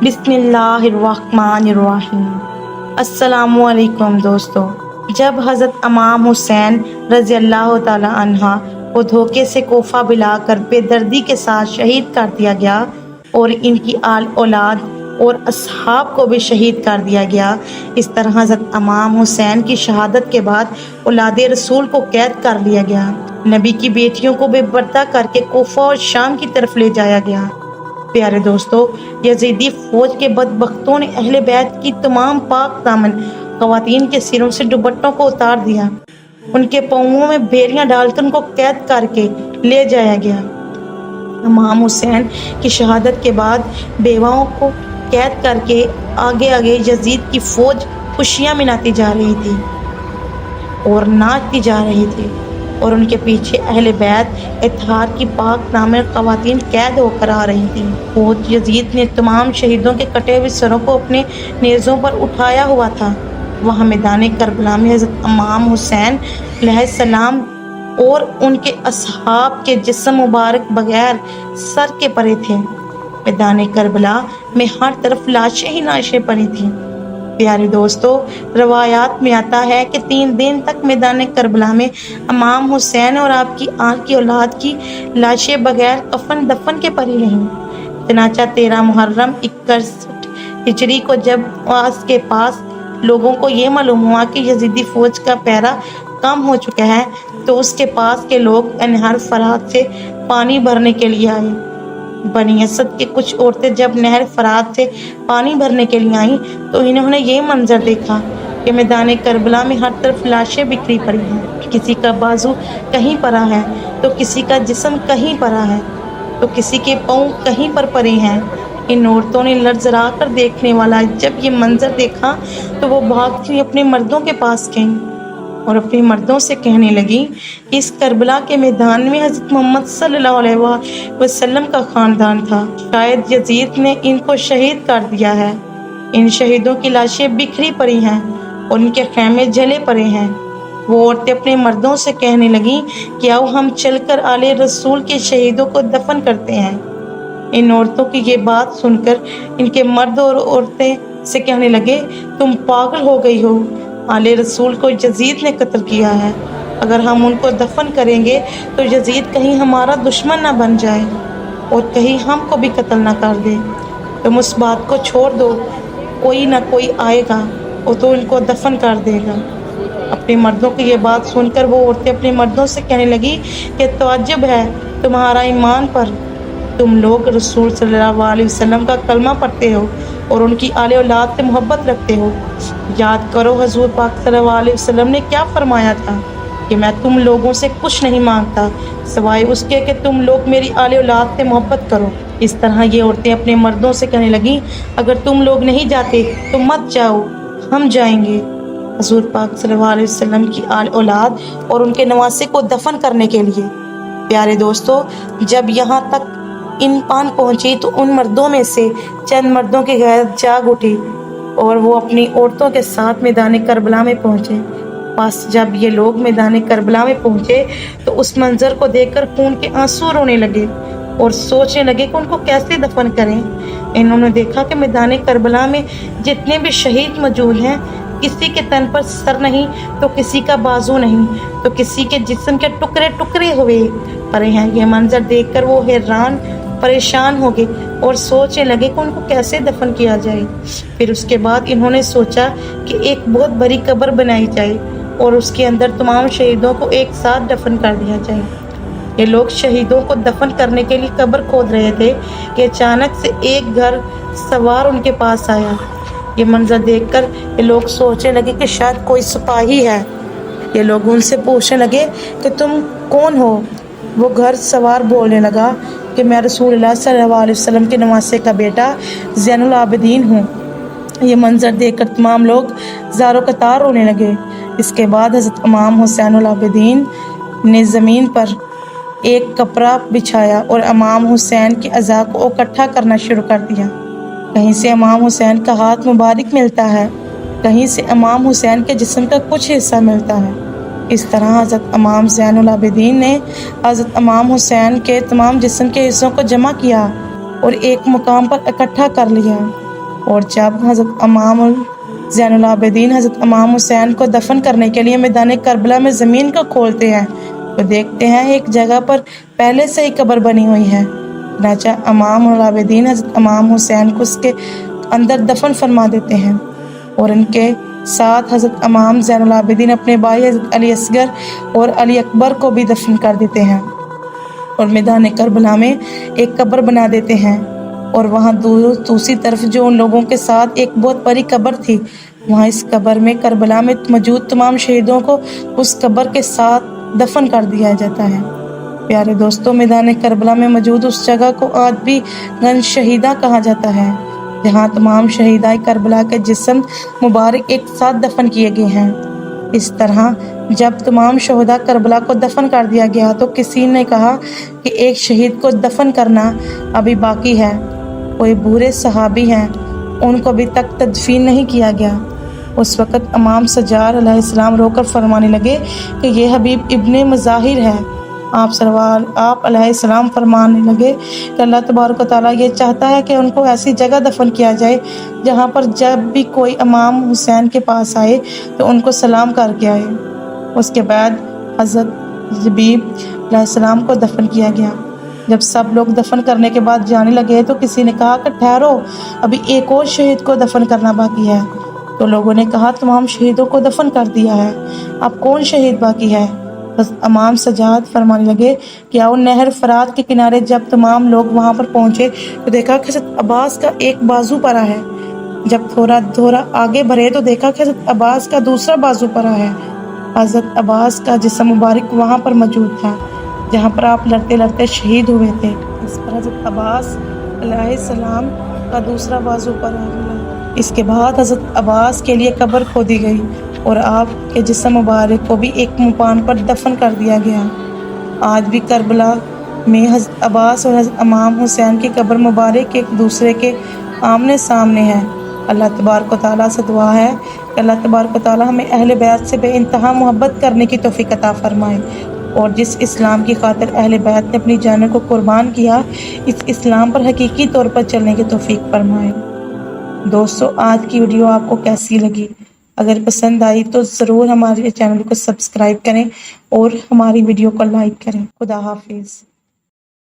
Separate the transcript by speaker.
Speaker 1: بسم اللہ الرحمن الرحیم۔ السلام علیکم دوستو۔ جب حضرت امام حسین رضی اللہ تعالی عنہ کو دھوکے سے کوفہ بلا کر بے دردی کے ساتھ شہید کر دیا گیا اور ان کی آل اولاد اور اصحاب کو بھی شہید کر دیا گیا، اس طرح حضرت امام حسین کی شہادت کے بعد اولاد رسول کو قید کر لیا گیا۔ نبی کی بیٹیوں کو بے پردہ کر کے کوفہ اور شام کی طرف لے جایا گیا۔ پیارے دوستو، یزیدی فوج کے بدبختوں نے اہل بیت کی تمام پاک دامن خواتین کے سروں سے دوپٹوں کو اتار دیا، ان کے پاؤں میں بیڑیاں ڈال کر ان کو قید کر کے لے جایا گیا۔ امام حسین کی شہادت کے بعد بیواؤں کو قید کر کے آگے آگے یزید کی فوج خوشیاں مناتی جا رہی تھی اور ناچتی جا رہی تھی، اور ان کے پیچھے اہل بیت اطہار کی پاک دامن خواتین قید ہو کر آ رہی تھیں۔ فوج یزید نے تمام شہیدوں کے کٹے ہوئے سروں کو اپنے نیزوں پر اٹھایا ہوا تھا۔ وہاں میدان کربلا میں حضرت امام حسین علیہ السلام اور ان کے اصحاب کے جسم مبارک بغیر سر کے پڑے تھے۔ میدان کربلا میں ہر طرف لاشیں ہی لاشیں پڑی تھیں۔ پیارے دوستو، روایات میں آتا ہے کہ 3 دن تک میدان کربلا میں امام حسین اور آپ کی آل کی اولاد کی لاشیں بغیر کفن دفن کے پڑی رہیں۔ چنانچہ 13 محرم 61 ہجری کو جب آس کے پاس لوگوں کو یہ معلوم ہوا کہ یزیدی فوج کا پہرا کم ہو چکا ہے، تو اس کے پاس کے لوگ نہر فرات سے پانی بھرنے کے لیے آئے۔ بنی اسد کی کچھ عورتیں جب نہر فرات سے پانی بھرنے کے لیے آئیں تو انہوں نے یہ منظر دیکھا کہ میدان کربلا میں ہر طرف لاشیں بکھری پڑی ہیں، کسی کا بازو کہیں پڑا ہے تو کسی کا جسم کہیں پڑا ہے تو کسی کے پاؤں کہیں پر پڑے ہیں۔ ان عورتوں نے لرزرا کر دیکھنے والا جب یہ منظر دیکھا تو وہ بھاگتی اپنے مردوں کے پاس گئیں اور اپنے مردوں سے کہنے لگی کہ اس کربلا کے میدان میں حضرت محمد صلی اللہ علیہ وسلم کا خاندان تھا، شاید یزید نے ان کو شہید کر دیا ہے۔ ان شہیدوں کی لاشیں بکھری پڑی ہیں اور ان کے خیمے جلے پڑے ہیں۔ وہ عورتیں اپنے مردوں سے کہنے لگیں کہ آؤ ہم چل کر آل رسول کے شہیدوں کو دفن کرتے ہیں۔ ان عورتوں کی یہ بات سن کر ان کے مرد اور عورتیں سے کہنے لگے، تم پاگل ہو گئی ہو، آل رسول کو یزید نے قتل کیا ہے، اگر ہم ان کو دفن کریں گے تو یزید کہیں ہمارا دشمن نہ بن جائے اور کہیں ہم کو بھی قتل نہ کر دے۔ تم اس بات کو چھوڑ دو، کوئی نہ کوئی آئے گا اور تو ان کو دفن کر دے گا۔ اپنے مردوں کی یہ بات سن کر وہ عورتیں اپنے مردوں سے کہنے لگی کہ تعجب ہے تمہارا ایمان پر، تم لوگ رسول صلی اللہ علیہ وسلم کا کلمہ پڑھتے ہو اور ان کی آل اولاد سے محبت رکھتے ہو۔ یاد کرو حضور پاک صلی اللہ علیہ وسلم نے کیا فرمایا تھا کہ میں تم لوگوں سے کچھ نہیں مانگتا سوائے اس کے کہ تم لوگ میری آل اولاد سے محبت کرو۔ اس طرح یہ عورتیں اپنے مردوں سے کہنے لگیں، اگر تم لوگ نہیں جاتے تو مت جاؤ، ہم جائیں گے حضور پاک صلی اللہ علیہ وسلم کی آل اولاد اور ان کے نواسے کو دفن کرنے کے لیے۔ پیارے دوستو، جب یہاں تک ان پان پہنچی تو ان مردوں میں سے چند مردوں کی غیرت جاگ اٹھی اور وہ اپنی عورتوں کے ساتھ میدان کربلا میں پہنچے۔ بس جب یہ لوگ میدان کربلا میں پہنچے تو اس منظر کو دیکھ کر خون کے آنسو رونے لگے اور سوچنے لگے کہ ان کو کیسے دفن کریں۔ انہوں نے دیکھا کہ میدان کربلا میں جتنے بھی شہید موجود ہیں، کسی کے تن پر سر نہیں تو کسی کا بازو نہیں تو کسی کے جسم کے ٹکڑے ٹکڑے ہوئے پڑے ہیں۔ یہ منظر دیکھ کر وہ حیران پریشان ہو گئے اور سوچنے لگے کہ ان کو کیسے دفن کیا جائے۔ پھر اس کے بعد انہوں نے سوچا کہ ایک بہت بڑی قبر بنائی جائے اور اس کے اندر تمام شہیدوں کو ایک ساتھ دفن کر دیا جائے۔ یہ لوگ شہیدوں کو دفن کرنے کے لیے قبر کھود رہے تھے کہ اچانک سے ایک گھڑ سوار ان کے پاس آیا۔ یہ منظر دیکھ کر یہ لوگ سوچنے لگے کہ شاید کوئی سپاہی ہے۔ یہ لوگ ان سے پوچھنے لگے کہ تم کون ہو؟ وہ گھڑ سوار بولنے لگا کہ میں رسول اللہ صلی اللہ علیہ وسلم کے نواسے کا بیٹا زین العابدین ہوں۔ یہ منظر دیکھ کر تمام لوگ زار و قطار رونے لگے۔ اس کے بعد حضرت امام حسین العابدین نے زمین پر ایک کپڑا بچھایا اور امام حسین کے اعضاء کو اکٹھا کرنا شروع کر دیا۔ کہیں سے امام حسین کا ہاتھ مبارک ملتا ہے، کہیں سے امام حسین کے جسم کا کچھ حصہ ملتا ہے۔ اس طرح حضرت امام زین العابدین نے حضرت امام حسین کے تمام جسم کے حصوں کو جمع کیا اور ایک مقام پر اکٹھا کر لیا۔ اور جب حضرت امام زین العابدین حضرت امام حسین کو دفن کرنے کے لیے میدان کربلا میں زمین کو کھولتے ہیں تو دیکھتے ہیں ایک جگہ پر پہلے سے ہی قبر بنی ہوئی ہے۔ چنانچہ امام العابدین حضرت امام حسین کو اس کے اندر دفن فرما دیتے ہیں اور ان کے ساتھ حضرت امام زین العابدین اپنے بھائی حضرت علی اصغر اور علی اکبر کو بھی دفن کر دیتے ہیں اور میدان کربلا میں ایک قبر بنا دیتے ہیں اور وہاں دوسری طرف جو ان لوگوں کے ساتھ ایک بہت بڑی قبر تھی، وہاں اس قبر میں کربلا میں موجود تمام شہیدوں کو اس قبر کے ساتھ دفن کر دیا جاتا ہے۔ پیارے دوستوں، میدان کربلا میں موجود اس جگہ کو آج بھی گنج شہیدہ کہا جاتا ہے، جہاں تمام شہیدائے کربلا کے جسم مبارک ایک ساتھ دفن کیے گئے ہیں۔ اس طرح جب تمام شہداء کربلا کو دفن کر دیا گیا تو کسی نے کہا کہ ایک شہید کو دفن کرنا ابھی باقی ہے، کوئی بوڑھے صحابی ہیں، ان کو ابھی تک تدفین نہیں کیا گیا۔ اس وقت امام سجاد علیہ السلام رو کر فرمانے لگے کہ یہ حبیب ابن مظاہر ہے۔ آپ علیہ السلام فرمانے لگے کہ اللہ تبارک و تعالیٰ یہ چاہتا ہے کہ ان کو ایسی جگہ دفن کیا جائے جہاں پر جب بھی کوئی امام حسین کے پاس آئے تو ان کو سلام کر کے آئے۔ اس کے بعد حضرت حبیب علیہ السلام کو دفن کیا گیا۔ جب سب لوگ دفن کرنے کے بعد جانے لگے تو کسی نے کہا کہ ٹھہرو، ابھی ایک اور شہید کو دفن کرنا باقی ہے۔ تو لوگوں نے کہا تمام شہیدوں کو دفن کر دیا ہے، اب کون شہید باقی ہے؟ بس امام سجاد فرمانے لگے کہ آؤ نہر فرات کے کنارے۔ جب تمام لوگ وہاں پر پہنچے تو دیکھا کہ حضرت عباس کا ایک بازو پڑا ہے۔ جب تھوڑا آگے بڑھے تو دیکھا کہ حضرت عباس کا دوسرا بازو پڑا ہے۔ حضرت عباس کا جسم مبارک وہاں پر موجود تھا جہاں پر آپ لڑتے لڑتے شہید ہوئے تھے۔ اس پر حضرت عباس علیہ السلام کا دوسرا بازو پر ملا۔ اس کے بعد حضرت عباس کے لیے قبر کھودی گئی اور آپ کے جسم مبارک کو بھی ایک مقام پر دفن کر دیا گیا۔ آج بھی کربلا میں حضرت عباس اور حضرت امام حسین کی قبر مبارک ایک دوسرے کے آمنے سامنے ہے۔ اللہ تبارک و تعالیٰ سے دعا ہے کہ اللہ تبارک و تعالیٰ ہمیں اہل بیت سے بے انتہا محبت کرنے کی توفیق عطا فرمائے اور جس اسلام کی خاطر اہل بیت نے اپنی جانوں کو قربان کیا، اس اسلام پر حقیقی طور پر چلنے کی توفیق فرمائے۔ دوستو، آج کی ویڈیو آپ کو کیسی لگی؟ اگر پسند آئی تو ضرور ہمارے چینل کو سبسکرائب کریں اور ہماری ویڈیو کو لائک کریں۔ خدا حافظ۔